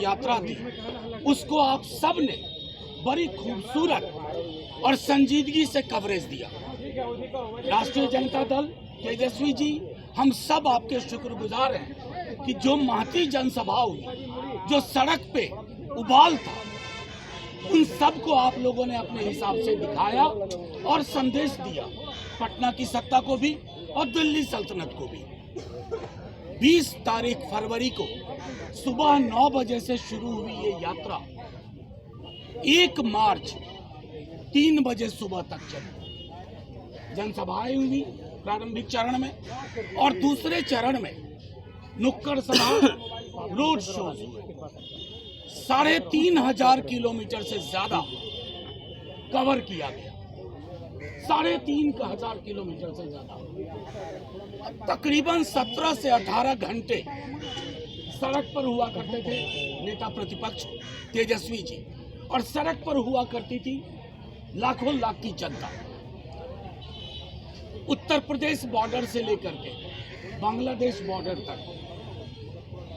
यात्रा थी उसको आप सब ने बड़ी खूबसूरत और संजीदगी से कवरेज दिया। राष्ट्रीय जनता दल, तेजस्वी जी, हम सब आपके शुक्रगुजार हैं कि जो महती जनसभा हुई, जो सड़क पे उबाल था, उन सब को आप लोगों ने अपने हिसाब से दिखाया और संदेश दिया, पटना की सत्ता को भी और दिल्ली सल्तनत को भी। 20 तारीख फरवरी को सुबह 9 बजे से शुरू हुई ये यात्रा 1 मार्च 3 बजे सुबह तक चली। जनसभाएं हुई प्रारंभिक चरण में और दूसरे चरण में नुक्कड़ सभा, रोड शोज हुए। 3,500 किलोमीटर से ज्यादा कवर किया गया। 3,500 किलोमीटर से ज्यादा, तकरीबन 17 से 18 घंटे सड़क पर हुआ करते थे नेता प्रतिपक्ष तेजस्वी जी, और सड़क पर हुआ करती थी लाखों लाख की जनता। उत्तर प्रदेश बॉर्डर से लेकर के बांग्लादेश बॉर्डर तक,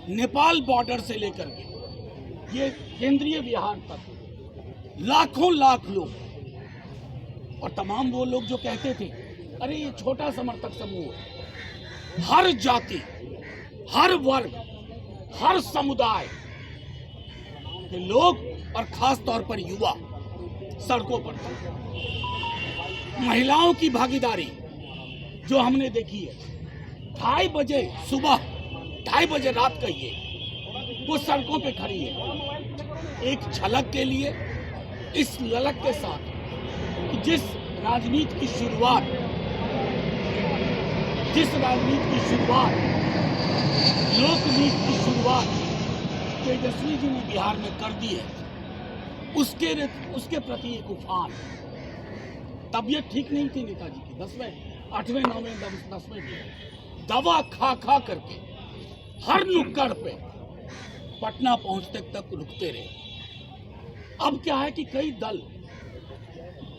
नेपाल बॉर्डर से लेकर के ये केंद्रीय बिहार तक लाखों लाख लोग, और तमाम वो लोग जो कहते थे अरे ये छोटा समर्थक समूह है, हर जाति, हर वर्ग, हर समुदाय के लोग और खास तौर पर युवा सड़कों पर थे। महिलाओं की भागीदारी जो हमने देखी है, 2:30 बजे सुबह, 2:30 बजे रात कहिए, वो सड़कों पे खड़ी है एक झलक के लिए, इस ललक के साथ कि जिस राजनीति की शुरुआत लोकनीति की शुरुआत तेजस्वी जी ने बिहार में कर दी है, उसके प्रति एक उफान। तबीयत ठीक नहीं थी नेताजी की, 8वें 9वें 10वें दिन दवा खा करके हर नुक्कड़ पे पटना पहुंचते तक रुकते रहे। अब क्या है कि कई दल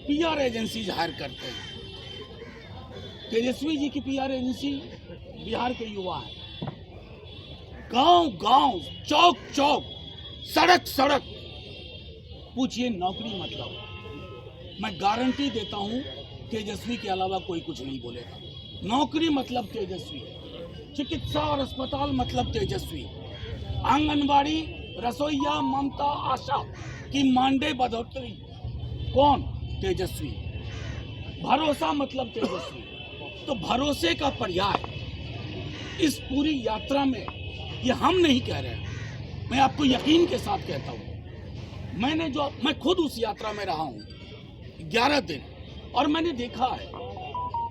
पीआर एजेंसी हायर करते हैं। तेजस्वी जी की पीआर एजेंसी बिहार के युवा है। गांव गांव, चौक चौक, सड़क सड़क पूछिए नौकरी मतलब। मैं गारंटी देता हूं तेजस्वी के अलावा कोई कुछ नहीं बोलेगा। नौकरी मतलब तेजस्वी, चिकित्सा और अस्पताल मतलब तेजस्वी, आंगनबाड़ी, रसोईया, ममता, आशा की मानदेय बढ़ोतरी कौन? तेजस्वी। भरोसा मतलब तेजस्वी। तो भरोसे का पर्याय इस पूरी यात्रा में, ये हम नहीं कह रहे हैं, मैं आपको यकीन के साथ कहता हूं, मैं खुद उस यात्रा में रहा हूं 11 दिन, और मैंने देखा है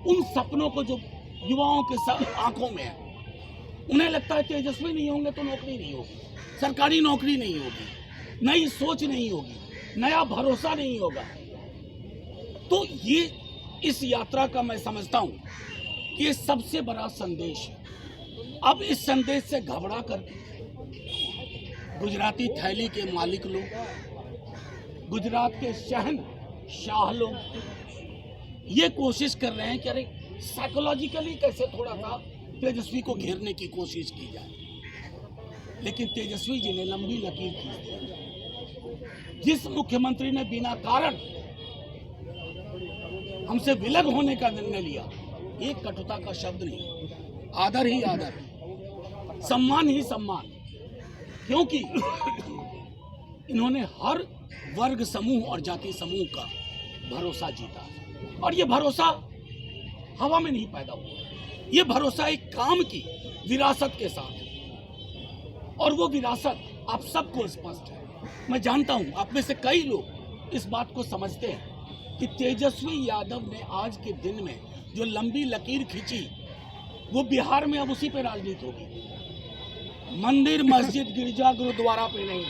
उन सपनों को जो युवाओं के आंखों में है। उन्हें लगता है तेजस्वी नहीं होंगे तो नौकरी नहीं होगी, सरकारी नौकरी नहीं होगी, नई सोच नहीं होगी, नया भरोसा नहीं होगा। तो ये इस यात्रा का मैं समझता हूं कि ये सबसे बड़ा संदेश है। अब इस संदेश से घबरा करके गुजराती थैली के मालिक लोग, गुजरात के शहंशाह लोग ये कोशिश कर रहे हैं कि अरे साइकोलॉजिकली कैसे थोड़ा सा तेजस्वी को घेरने की कोशिश की जाए। लेकिन तेजस्वी जी ने लंबी लकीर खींच। जिस मुख्यमंत्री ने बिना कारण हमसे विलग होने का निर्णय लिया, एक कटुता का शब्द नहीं, आदर ही आदर, सम्मान ही सम्मान, क्योंकि इन्होंने हर वर्ग समूह और जाति समूह का भरोसा जीता, और ये भरोसा हवा में नहीं पैदा हुआ। ये भरोसा एक काम की विरासत के साथ है, और वो विरासत आप सबको स्पष्ट है। मैं जानता हूं आप में से कई लोग इस बात को समझते हैं कि तेजस्वी यादव ने आज के दिन में जो लंबी लकीर खींची, वो बिहार में अब उसी पे राजनीति होगी, मंदिर, मस्जिद, गिरजा, गुरुद्वारा पे नहीं।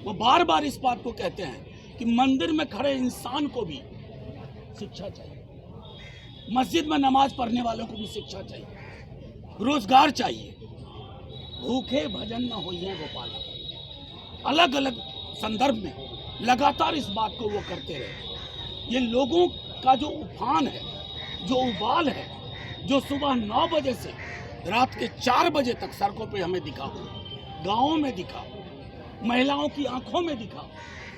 वो बार बार इस बात को कहते हैं कि मंदिर में खड़े इंसान को भी शिक्षा चाहिए, मस्जिद में नमाज पढ़ने वालों को भी शिक्षा चाहिए, रोजगार चाहिए, भूखे भजन न होइए गोपाला। अलग अलग संदर्भ में लगातार इस बात को वो करते रहे। ये लोगों का जो उफान है, जो उबाल है, जो सुबह 9 बजे से रात के 4 बजे तक सड़कों पे हमें दिखा, गांवों में दिखा, महिलाओं की आंखों में दिखा,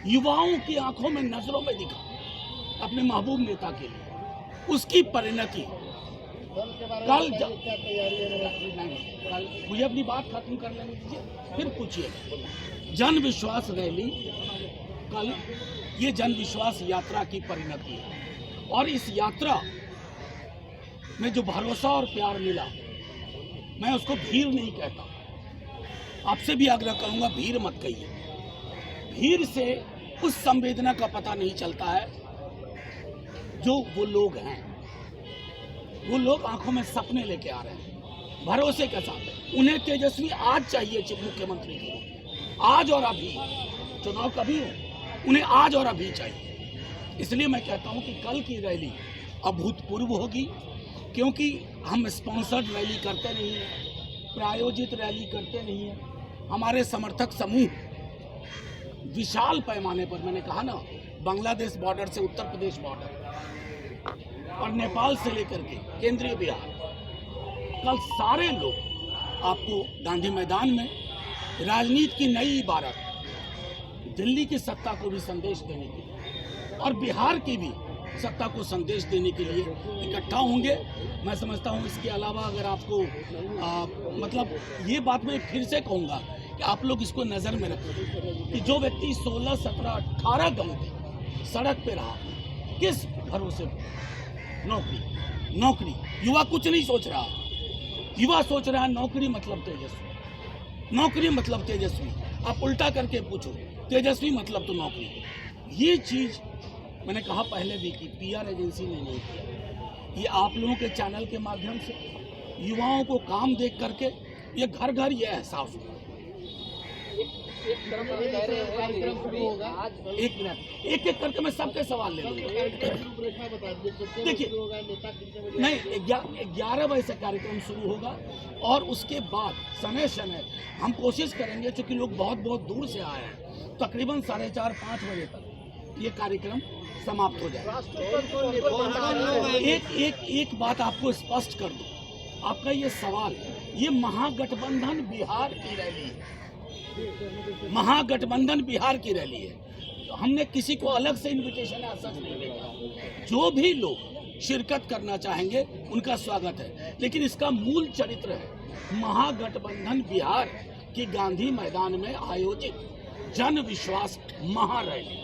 युवाओं की आंखों में, नजरों में दिखा अपने महबूब नेता के लिए, उसकी परिणति कल मुझे अपनी बात खत्म कर लेने दीजिए, फिर पूछिए। जन विश्वास रैली कल, ये जन विश्वास यात्रा की परिणति है और इस यात्रा में जो भरोसा और प्यार मिला, मैं उसको भीड़ नहीं कहता। आपसे भी आग्रह करूंगा, भीड़ मत कहिए। भीड़ से उस संवेदना का पता नहीं चलता है जो वो लोग हैं। वो लोग आंखों में सपने लेके आ रहे हैं, भरोसे के साथ। उन्हें तेजस्वी आज चाहिए मुख्यमंत्री को, आज और अभी। चुनाव कभी हो, उन्हें आज और अभी चाहिए। इसलिए मैं कहता हूं कि कल की रैली अभूतपूर्व होगी, क्योंकि हम स्पॉन्सर्ड रैली करते नहीं हैं, प्रायोजित रैली करते नहीं हैं। हमारे समर्थक समूह विशाल पैमाने पर, मैंने कहा ना, बांग्लादेश बॉर्डर से उत्तर प्रदेश बॉर्डर और नेपाल से लेकर के केंद्रीय बिहार, कल सारे लोग आपको गांधी मैदान में राजनीति की नई इबारत, दिल्ली की सत्ता को भी संदेश देने के लिए और बिहार की भी सत्ता को संदेश देने के लिए इकट्ठा होंगे। मैं समझता हूं इसके अलावा अगर आपको मतलब ये बात मैं फिर से कहूँगा कि आप लोग इसको नज़र में रखें कि जो व्यक्ति 16, 17, 18 घंटे सड़क पे रहा, किस भरोसे पर? नौकरी। युवा कुछ नहीं सोच रहा, युवा सोच रहा है नौकरी मतलब तेजस्वी, नौकरी मतलब तेजस्वी। आप उल्टा करके पूछो, तेजस्वी मतलब तो नौकरी। ये चीज़ मैंने कहा पहले भी कि पीआर एजेंसी ने नहीं किया, ये आप लोगों के चैनल के माध्यम से युवाओं को काम देख करके ये घर घर ये एहसास हुआ। एक मिनट, एक एक करके मैं सबके सवाल ले लूँगा। देखिए, नहीं, 11 बजे से कार्यक्रम शुरू होगा और उसके बाद समय समय हम कोशिश करेंगे, चूँकि लोग बहुत बहुत दूर से आए हैं, तकरीबन 4:30-5 बजे तक ये कार्यक्रम समाप्त हो जाए। एक बात आपको स्पष्ट कर दूं, आपका ये सवाल, ये महागठबंधन बिहार की रैली है, महागठबंधन बिहार की रैली है। तो हमने किसी को अलग से इनविटेशन ऐसा नहीं भेजा। जो भी लोग शिरकत करना चाहेंगे उनका स्वागत है, लेकिन इसका मूल चरित्र है महागठबंधन बिहार की गांधी मैदान में आयोजित जन विश्वास महारैली।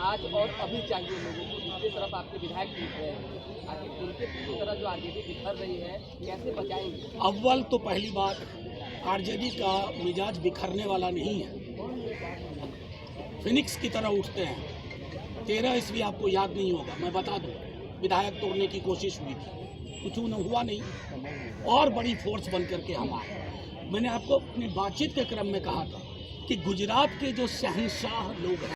आज और अभी चाहिए लोगों को, दूसरी तरफ आपके विधायक जीत रहे हैं, आखिर उनके पूरी तरह जो आरजेडी बिखर रही है, कैसे बचाएंगे? अव्वल तो पहली बात, आरजेडी का मिजाज बिखरने वाला नहीं है, फिनिक्स की तरह उठते हैं। 13 ईस्वी आपको याद नहीं होगा, मैं बता दूं, विधायक तोड़ने की कोशिश हुई थी, कुछ हुआ नहीं, और बड़ी फोर्स बन करके हम आए। मैंने आपको अपनी बातचीत के क्रम में कहा था कि गुजरात के जो शहंशाह लोग हैं,